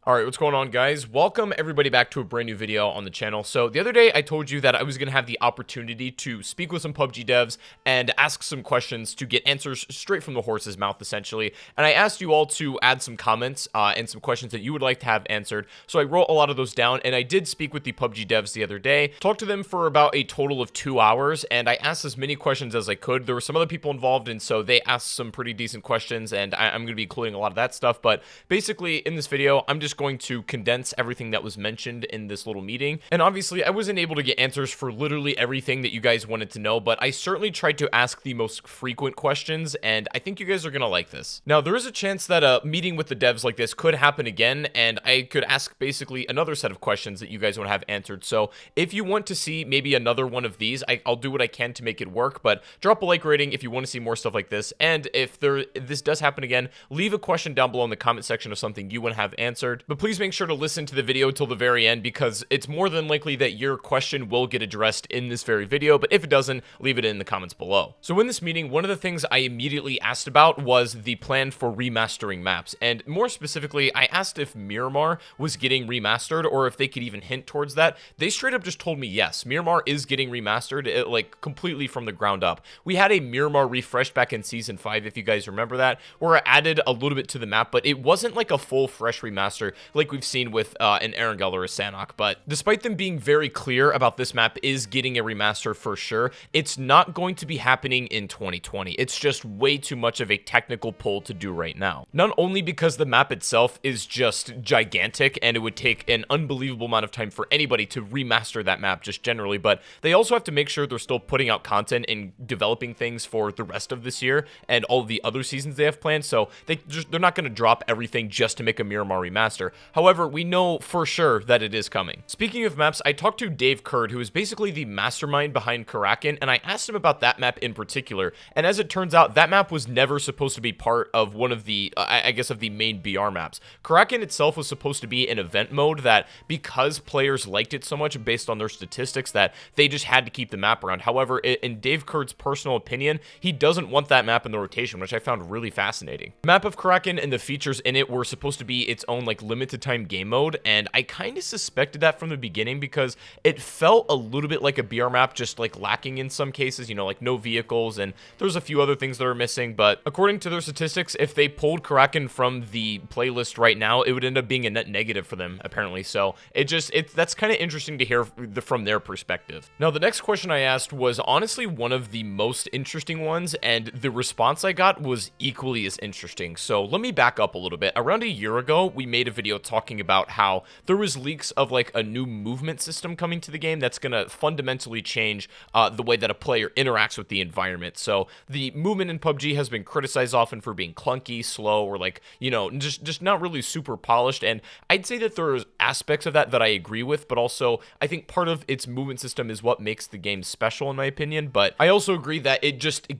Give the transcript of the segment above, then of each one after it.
Alright, what's going on, guys? Welcome everybody back to a brand new video on the channel. So the other day I told you that I was going to have the opportunity to speak with some PUBG devs and ask some questions to get answers straight from the horse's mouth, essentially. And I asked you all to add some comments and some questions that you would like to have answered. So I wrote a lot of those down, and I did speak with the PUBG devs the other day. Talked to them for about a total of 2 hours, and I asked as many questions as I could. There were some other people involved, and so they asked some pretty decent questions, and I'm going to be including a lot of that stuff. But basically, in this video, I'm just going to condense everything that was mentioned in this little meeting. And obviously I wasn't able to get answers for literally everything that you guys wanted to know, but I certainly tried to ask the most frequent questions, and I think you guys are gonna like this. Now, there is a chance that a meeting with the devs like this could happen again, and I could ask basically another set of questions that you guys want to have answered. So if you want to see maybe another one of these, I'll do what I can to make it work, but drop a like rating if you want to see more stuff like this. And if this does happen again, leave a question down below in the comment section of something you want to have answered. But please make sure to listen to the video till the very end, because it's more than likely that your question will get addressed in this very video, but if it doesn't, leave it in the comments below. So in this meeting, one of the things I immediately asked about was the plan for remastering maps, and more specifically, I asked if Miramar was getting remastered, or if they could even hint towards that. They straight up just told me yes, Miramar is getting remastered, like completely from the ground up. We had a Miramar refresh back in Season 5, if you guys remember that, where I added a little bit to the map, but it wasn't like a full fresh remaster like we've seen with an Erangel or a Sanhok. But despite them being very clear about this map is getting a remaster for sure, it's not going to be happening in 2020. It's just way too much of a technical pull to do right now. Not only because the map itself is just gigantic and it would take an unbelievable amount of time for anybody to remaster that map just generally, but they also have to make sure they're still putting out content and developing things for the rest of this year and all the other seasons they have planned, so they're not going to drop everything just to make a Miramar remaster. However, we know for sure that it is coming. Speaking of maps, I talked to Dave Kurd, who is basically the mastermind behind Kraken, and I asked him about that map in particular, and as it turns out, that map was never supposed to be part of one of the, I guess, of the main BR maps. Kraken itself was supposed to be an event mode that, because players liked it so much based on their statistics, that they just had to keep the map around. However, in Dave Kurd's personal opinion, he doesn't want that map in the rotation, which I found really fascinating. The map of Kraken and the features in it were supposed to be its own, like, limited time game mode, and I kind of suspected that from the beginning because it felt a little bit like a BR map, just like lacking in some cases, you know, like no vehicles, and there's a few other things that are missing. But according to their statistics, if they pulled Kraken from the playlist right now, it would end up being a net negative for them, apparently. So that's kind of interesting to hear from their perspective. Now, the next question I asked was honestly one of the most interesting ones, and the response I got was equally as interesting. So let me back up a little bit. Around a year ago, we made a video talking about how there was leaks of like a new movement system coming to the game that's going to fundamentally change the way that a player interacts with the environment. So the movement in PUBG has been criticized often for being clunky, slow, or like, you know, just not really super polished, and I'd say that there's aspects of that I agree with, but also I think part of its movement system is what makes the game special in my opinion. But I also agree that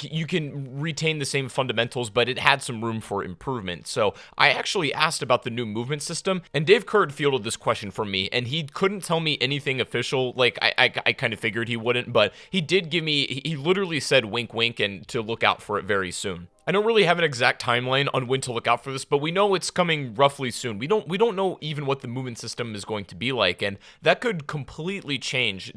you can retain the same fundamentals, but it had some room for improvement. So I actually asked about the new movement system, and Dave Kurd fielded this question for me, and he couldn't tell me anything official. Like I kind of figured he wouldn't, but he did give me, he literally said wink wink and to look out for it very soon. I don't really have an exact timeline on when to look out for this, but we know it's coming roughly soon. We don't know even what the movement system is going to be like, and that could completely change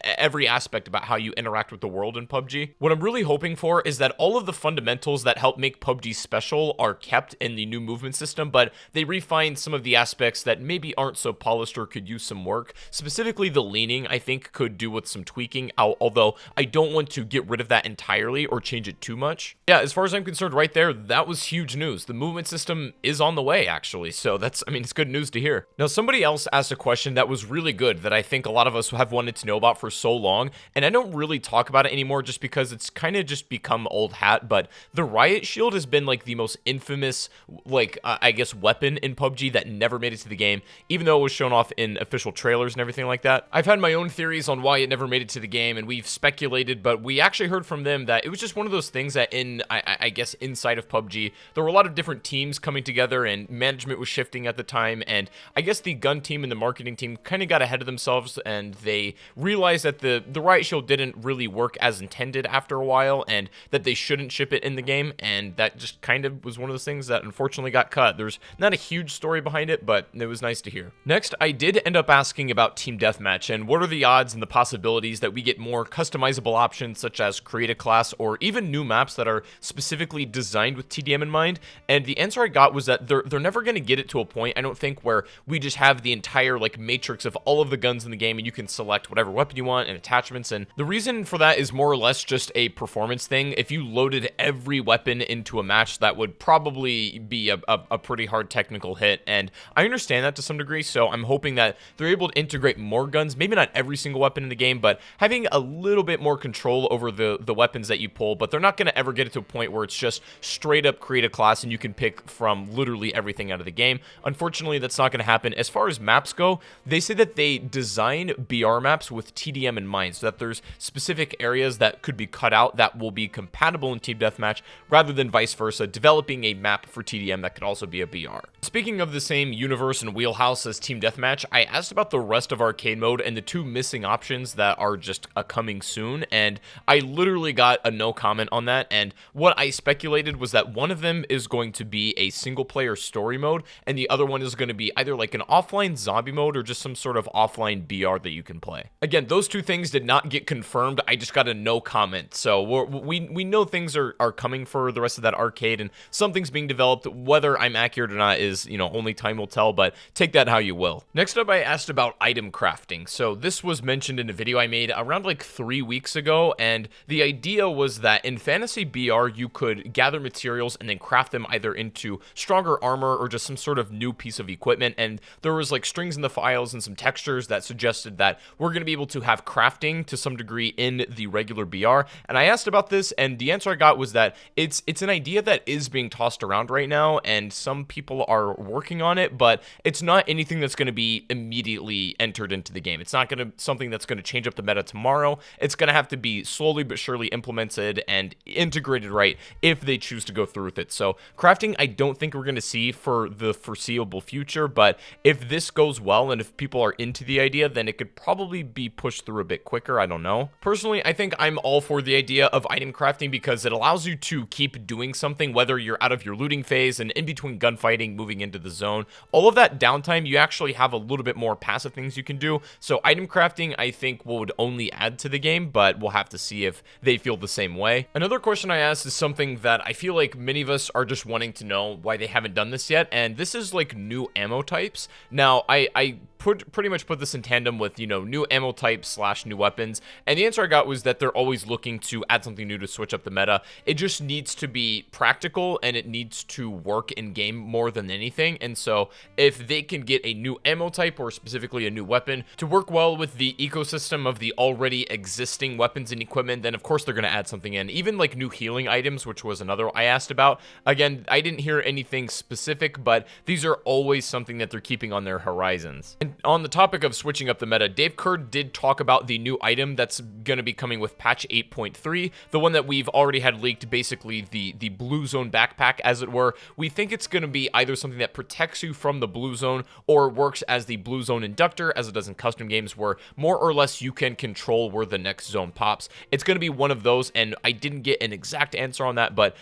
every aspect about how you interact with the world in PUBG. What I'm really hoping for is that all of the fundamentals that help make PUBG special are kept in the new movement system, but they refine some of the aspects that maybe aren't so polished or could use some work. Specifically, the leaning, I think, could do with some tweaking, although I don't want to get rid of that entirely or change it too much. Yeah, as far as I'm concerned, right there, that was huge news. The movement system is on the way, actually, so it's good news to hear. Now, somebody else asked a question that was really good that I think a lot of us have wanted to know about for so long, and I don't really talk about it anymore just because it's kind of just become old hat, but the riot shield has been like the most infamous, like, I guess, weapon in PUBG that never made it to the game, even though it was shown off in official trailers and everything like that. I've had my own theories on why it never made it to the game, and we've speculated, but we actually heard from them that it was just one of those things that in, I guess, inside of PUBG. There were a lot of different teams coming together, and management was shifting at the time, and I guess the gun team and the marketing team kind of got ahead of themselves, and they realized that the Riot Shield didn't really work as intended after a while, and that they shouldn't ship it in the game, and that just kind of was one of those things that unfortunately got cut. There's not a huge story behind it, but it was nice to hear. Next, I did end up asking about Team Deathmatch, and what are the odds and the possibilities that we get more customizable options such as create a class or even new maps that are specifically designed with TDM in mind. And the answer I got was that they're never going to get it to a point, I don't think, where we just have the entire like matrix of all of the guns in the game and you can select whatever weapon you want and attachments. And the reason for that is more or less just a performance thing. If you loaded every weapon into a match, that would probably be a pretty hard technical hit, and I understand that to some degree, so I'm hoping that they're able to integrate more guns, maybe not every single weapon in the game, but having a little bit more control over the weapons that you pull. But they're not going to ever get it to a point where it's just straight up create a class and you can pick from literally everything out of the game. Unfortunately, that's not going to happen. As far as maps go, they say that they design BR maps with TDM in mind, so that there's specific areas that could be cut out that will be compatible in Team Deathmatch, rather than vice versa, developing a map for TDM that could also be a BR. Speaking of the same universe and wheelhouse as Team Deathmatch, I asked about the rest of arcade mode and the two missing options that are just coming soon, and I literally got a no comment on that. And what I speculated was that one of them is going to be a single player story mode, and the other one is going to be either like an offline zombie mode or just some sort of offline BR that you can play. Again, those two things did not get confirmed. I just got a no comment, so we know things are coming for the rest of that arcade, and something's being developed. Whether I'm accurate or not is, only time will tell, but take that how you will. Next up, I asked about item crafting. So this was mentioned in a video I made around like 3 weeks ago, and the idea was that in Fantasy BR, you could gather materials and then craft them either into stronger armor or just some sort of new piece of equipment, and there was like strings in the files and some textures that suggested that we're going to be able to have crafting to some degree in the regular BR. And I asked about this, and the answer I got was that it's an idea that is being tossed around right now, and some people are working on it, but it's not anything that's going to be immediately entered into the game. It's not going to something that's going to change up the meta tomorrow. It's going to have to be slowly but surely implemented and integrated right if they choose to go through with it. So crafting, I don't think we're going to see for the foreseeable future, but if this goes well and if people are into the idea, then it could probably be pushed through a bit quicker. I don't know. Personally, I think I'm all for the idea of item crafting because it allows you to keep doing something, whether you're out of your looting phase and in between gunfighting, moving into the zone. All of that downtime, you actually have a little bit more passive things you can do. So item crafting, I think, would only add to the game, but we'll have to see if they feel the same way. Another question I asked is something that I feel like many of us are just wanting to know why they haven't done this yet, and this is like new ammo types. Now, I pretty much put this in tandem with, new ammo types / new weapons, and the answer I got was that they're always looking to add something new to switch up the meta. It just needs to be practical, and it needs to work in game more than anything. And so if they can get a new ammo type or specifically a new weapon to work well with the ecosystem of the already existing weapons and equipment, then of course they're going to add something in. Even like new healing items, which was another I asked about. Again, I didn't hear anything specific, but these are always something that they're keeping on their horizons. And on the topic of switching up the meta, Dave Kerr did talk about the new item that's going to be coming with patch 8.3, the one that we've already had leaked, basically the blue zone backpack, as it were. We think it's going to be either something that protects you from the blue zone or works as the blue zone inductor, as it does in custom games, where more or less you can control where the next zone pops. It's going to be one of those, and I didn't get an exact answer on that, but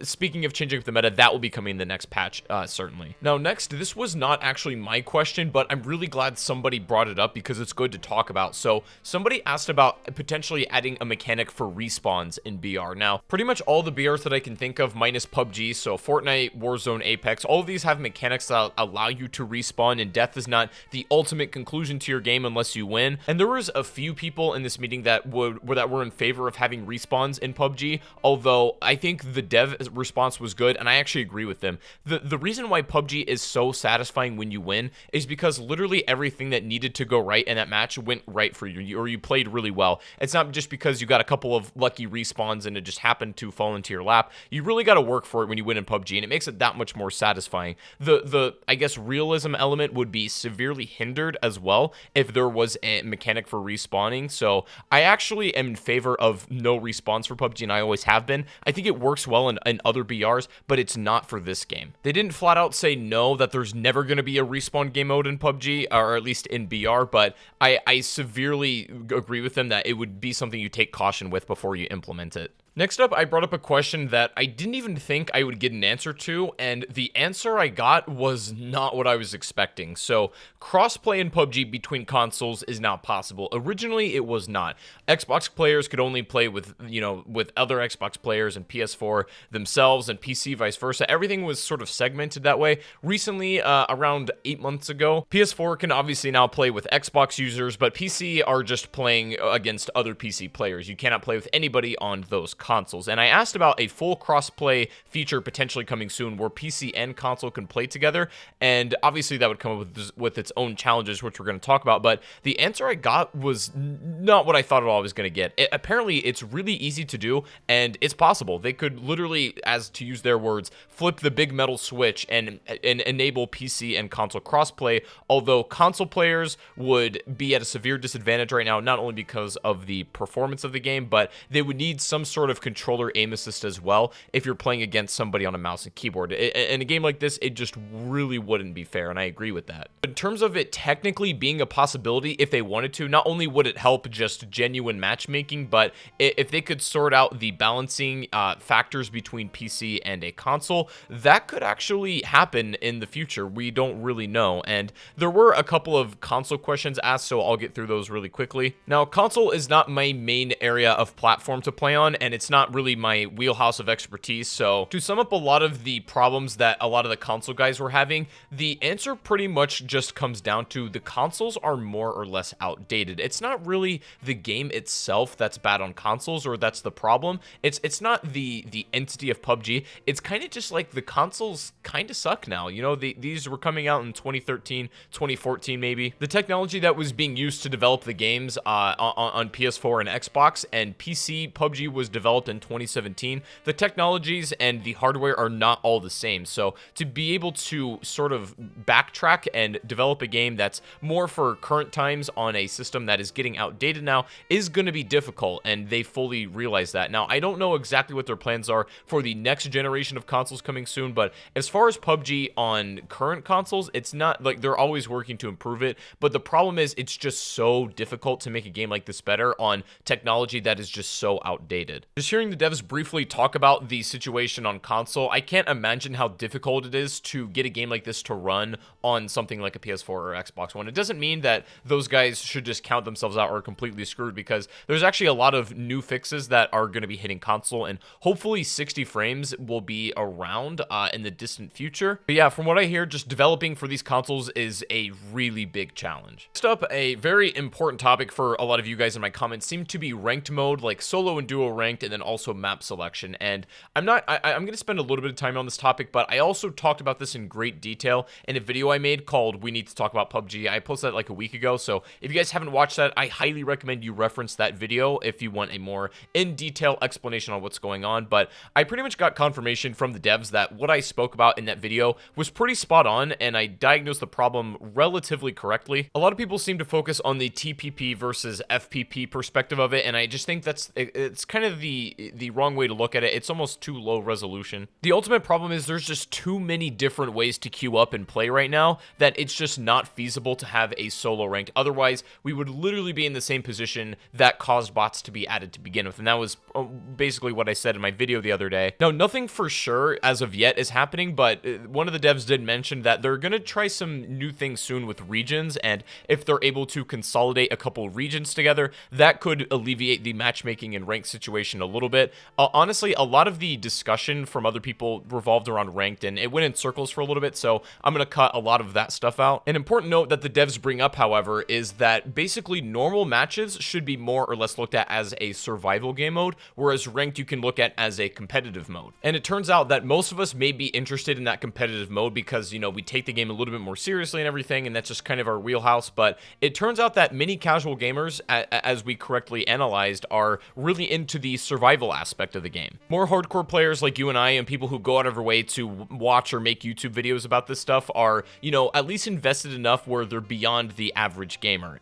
speaking of changing up the meta, that will be coming in the next patch, certainly. Now, next, this was not actually my question, but I'm really glad somebody brought it up because it's good to talk about. So somebody asked about potentially adding a mechanic for respawns in BR. Now, pretty much all the BRs that I can think of, minus PUBG, so Fortnite, Warzone, Apex, all of these have mechanics that allow you to respawn, and death is not the ultimate conclusion to your game unless you win. And there was a few people in this meeting that were in favor of having respawns in PUBG, although I think the dev response was good, and I actually agree with them. The reason why PUBG is so satisfying when you win is because literally everything that needed to go right in that match went right for you, or you played really well. It's not just because you got a couple of lucky respawns and it just happened to fall into your lap. You really got to work for it when you win in PUBG, and it makes it that much more satisfying. The I guess realism element would be severely hindered as well if there was a mechanic for respawning. So I actually am in favor of no respawns for PUBG, and I always have been. I think it works well in other BRs, but it's not for this game. They didn't flat out say no, that there's never going to be a respawn game mode in PUBG, or at least in BR, but I severely agree with them that it would be something you take caution with before you implement it. Next up, I brought up a question that I didn't even think I would get an answer to, and the answer I got was not what I was expecting. So, crossplay in PUBG between consoles is not possible. Originally, it was not. Xbox players could only play with, with other Xbox players, and PS4 themselves, and PC vice versa. Everything was sort of segmented that way. Recently, around 8 months ago, PS4 can obviously now play with Xbox users, but PC are just playing against other PC players. You cannot play with anybody on those consoles. And I asked about a full crossplay feature potentially coming soon where PC and console can play together, and obviously that would come up with its own challenges, which we're going to talk about, but the answer I got was not what I thought at all I was going to get. Apparently, it's really easy to do, and it's possible. They could literally, as to use their words, flip the big metal switch and enable PC and console crossplay, although console players would be at a severe disadvantage right now, not only because of the performance of the game, but they would need some sort of controller aim assist as well if you're playing against somebody on a mouse and keyboard. In a game like this, it just really wouldn't be fair, and I agree with that. In terms of it technically being a possibility, if they wanted to, not only would it help just genuine matchmaking, but if they could sort out the balancing factors between PC and a console, that could actually happen in the future. We don't really know, and there were a couple of console questions asked, so I'll get through those really quickly. Now, console is not my main area of platform to play on, and it's not really my wheelhouse of expertise, so to sum up a lot of the problems that a lot of the console guys were having, the answer pretty much just comes down to the consoles are more or less outdated. It's not really the game itself that's bad on consoles, or that's the problem. It's not the entity of PUBG. It's kind of just like the consoles kind of suck now. These were coming out in 2013, 2014 maybe. The technology that was being used to develop the games on PS4 and Xbox and PC, PUBG was developed in 2017. The technologies and the hardware are not all the same. So to be able to sort of backtrack and develop a game that's more for current times on a system that is getting outdated now is going to be difficult, and they fully realize that. Now, I don't know exactly what their plans are for the next generation of consoles coming soon, but as far as PUBG on current consoles, it's not like they're always working to improve it, but the problem is it's just so difficult to make a game like this better on technology that is just so outdated. Just hearing the devs briefly talk about the situation on console, I can't imagine how difficult it is to get a game like this to run on something like a PS4 or Xbox One. It doesn't mean that those guys should just count themselves out or completely screwed, because there's actually a lot of new fixes that are going to be hitting console, and hopefully 60 frames will be around in the distant future. But yeah, from what I hear, just developing for these consoles is a really big challenge. Next up, a very important topic for a lot of you guys in my comments seemed to be ranked mode, like solo and duo ranked, and then also map selection. And I'm going to spend a little bit of time on this topic, but I also talked about this in great detail in a video I made called We Need to Talk About PUBG. I posted that like a week ago, so if you guys haven't watched that, I highly recommend you reference that video if you want a more in-detail explanation on what's going on. But I pretty much got confirmation from the devs that what I spoke about in that video was pretty spot on, and I diagnosed the problem relatively correctly. A lot of people seem to focus on the TPP versus FPP perspective of it, and I just think it's kind of the wrong way to look at it. It's almost too low resolution. The ultimate problem is there's just too many different ways to queue up and play right now that it's just not feasible to have a solo ranked. Otherwise, we would literally be in the same position that caused bots to be added to begin with, and that was basically what I said in my video the other day. Now, nothing for sure as of yet is happening, but one of the devs did mention that they're going to try some new things soon with regions, and if they're able to consolidate a couple regions together, that could alleviate the matchmaking and rank situation a little bit. Honestly, a lot of the discussion from other people revolved around ranked, and it went in circles for a little bit, so I'm going to cut a lot of that stuff out. An important note that the devs bring up, however, is that basically normal matches should be more or less looked at as a survival game mode, whereas ranked you can look at as a competitive mode. And it turns out that most of us may be interested in that competitive mode because, you know, we take the game a little bit more seriously and everything, and that's just kind of our wheelhouse. But it turns out that many casual gamers, as we correctly analyzed, are really into the survival aspect of the game. More hardcore players like you and I, and people who go out of their way to watch or make YouTube videos about this stuff, are, you know, at least invested enough where they're beyond the average gamer.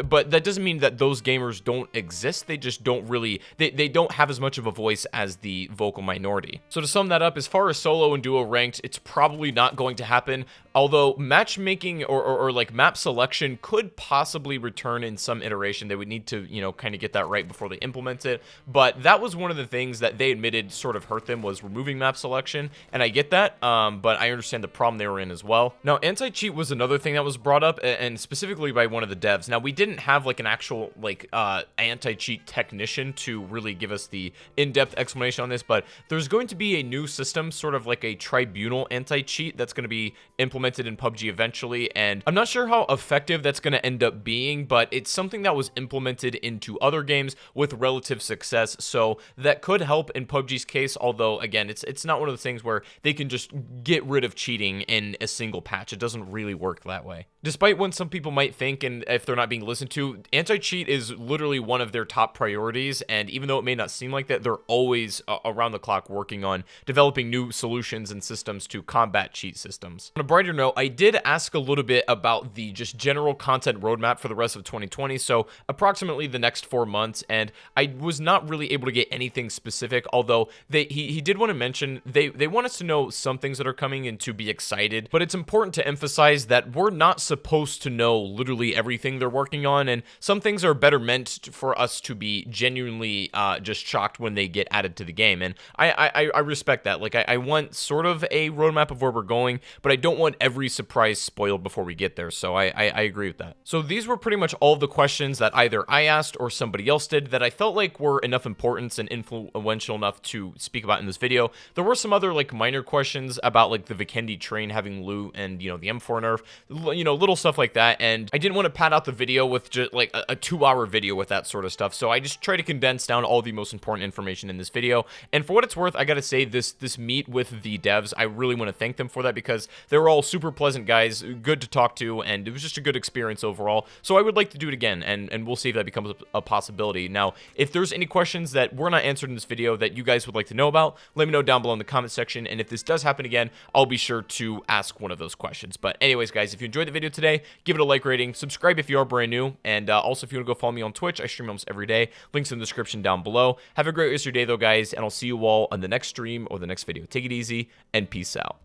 But that doesn't mean that those gamers don't exist. They just don't really, they don't have as much of a voice as the vocal minority. So to sum that up, as far as solo and duo ranked, it's probably not going to happen. Although matchmaking or like map selection could possibly return in some iteration. They would need to, you know, kind of get that right before they implement it. But that was one of the things that they admitted sort of hurt them, was removing map selection. And I get that, but I understand the problem they were in as well. Now, anti-cheat was another thing that was brought up, and specifically by one of the devs. Now, we didn't have like an actual like anti-cheat technician to really give us the in-depth explanation on this, but there's going to be a new system, sort of like a tribunal anti-cheat, that's going to be implemented in PUBG eventually, and I'm not sure how effective that's going to end up being, but it's something that was implemented into other games with relative success, so that could help in PUBG's case. Although again, it's not one of the things where they can just get rid of cheating in a single patch. It doesn't really work that way. Despite what some people might think, and if they're not being listened to, anti-cheat is literally one of their top priorities, and even though it may not seem like that, they're always around the clock working on developing new solutions and systems to combat cheat systems. On a brighter note, I did ask a little bit about the just general content roadmap for the rest of 2020, so approximately the next 4 months, and I was not really able to get anything specific, although he did want to mention they want us to know some things that are coming and to be excited, but it's important to emphasize that we're not supposed to know literally everything they're working on, and some things are better meant for us to be genuinely just shocked when they get added to the game, and I respect that. Like, I want sort of a roadmap of where we're going, but I don't want every surprise spoiled before we get there, so I agree with that. So these were pretty much all of the questions that either I asked or somebody else did that I felt like were enough importance and influential enough to speak about in this video. There were some other like minor questions about like the Vikendi train having loot and, you know, the M4 nerf, you know, little stuff like that, and I didn't want to pad out the video with just like a 2-hour video with that sort of stuff, so I just try to condense down all the most important information in this video. And for what it's worth, I gotta say, this meet with the devs, I really want to thank them for that, because they were all super pleasant guys, good to talk to, and it was just a good experience overall. So I would like to do it again, and we'll see if that becomes a possibility. Now, if there's any questions that were not answered in this video that you guys would like to know about, let me know down below in the comment section, and if this does happen again, I'll be sure to ask one of those questions. But anyways, guys, if you enjoyed the video today, give it a like rating, subscribe if you are brand new, and also if you want to go follow me on Twitch, I stream almost every day. Links in the description down below. Have a great rest of your day, though, guys, and I'll see you all on the next stream or the next video. Take it easy, and peace out.